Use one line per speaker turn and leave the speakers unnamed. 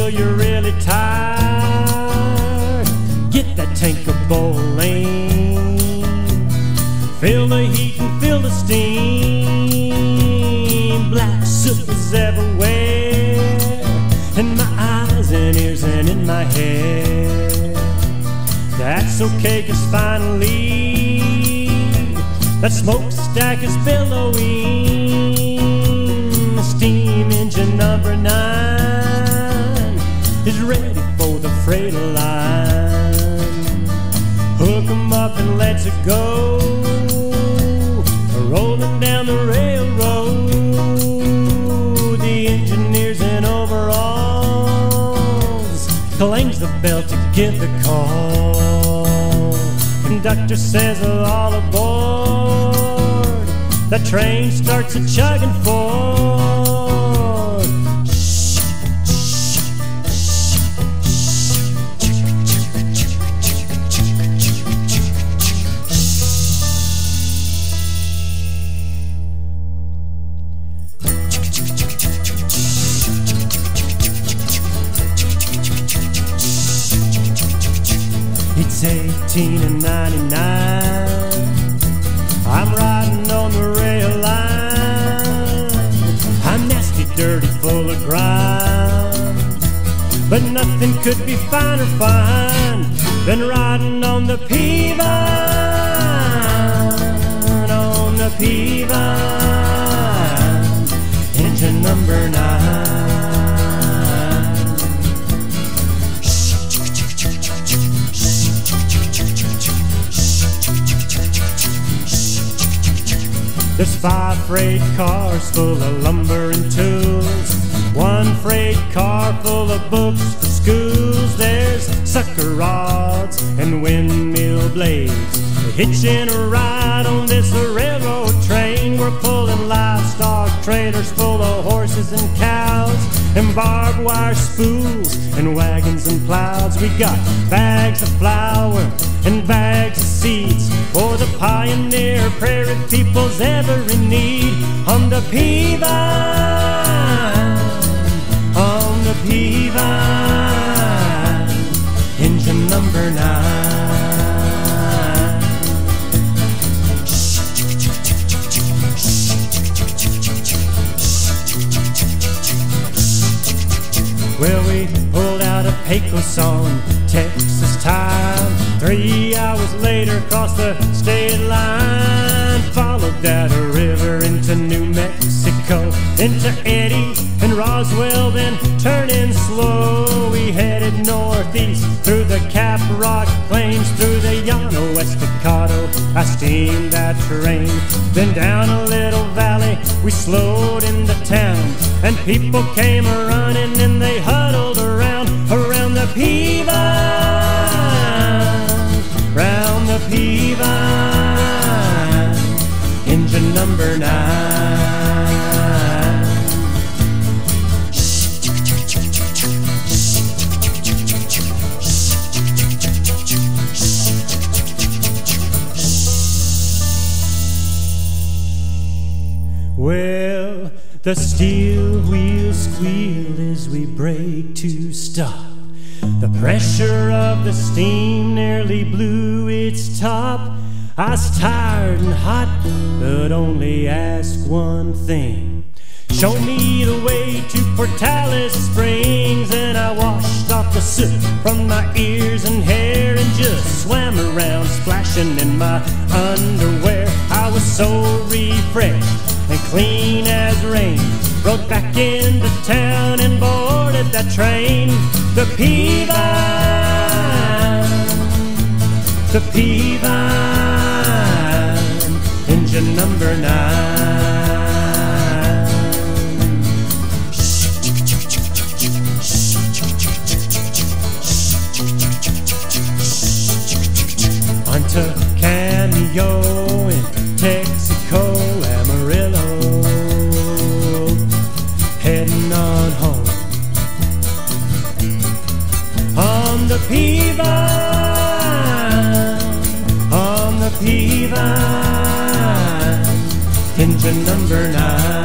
feel you're really tired, get that tank of bowling. Feel the heat and feel the steam. Black soot is everywhere, in my eyes and ears and in my head. That's okay, 'cause finally that smokestack is billowing. The steam engine number 9 is ready for the freight line. Hook 'em up and let's it go, rolling down the railroad. The engineers in overalls clangs the bell to give the call. Conductor says all aboard. The train starts a-chugging forward. It's 1899. I'm riding on the rail line. I'm nasty, dirty, full of grime, but nothing could be finer fine than riding on the PeaVine, on the PeaVine, engine number 9. There's 5 freight cars full of lumber and tools, 1 freight car full of books for schools. There's sucker rods and windmill blades, hitching a ride on this railroad train. We're pulling livestock trailers full of horses and cows, and barbed wire spools and wagons and plows. We got bags of flour and bags of seeds for the pioneer prairie people's every need. On the PeaVine, on the PeaVine, engine number 9. Well, we pulled out of Pecos on Texas time. 3 hours later, across the state line, followed that river into New Mexico, into Eddy and Roswell, then turning slow. We headed northeast through the Caprock Plains, through the Llano Estacado. I steamed that train, then down a little valley we slowed into town, and people came running and they huddled around the PeaVine, round the PeaVine, engine number 9. Well, the steel wheels squeal as we brake to stop. The pressure of the steam nearly blew its top. I was tired and hot, but only asked one thing: show me the way to Portales Springs. And I washed off the soot from my ears and hair and just swam around, splashing in my underwear. I was so refreshed and clean as rain. Rode back into town and boarded that train. The PeaVine, the PeaVine, engine number 9. Onto Cameo in Texaco, Amarillo, heading on home. On the PeaVine, on the PeaVine, engine number 9.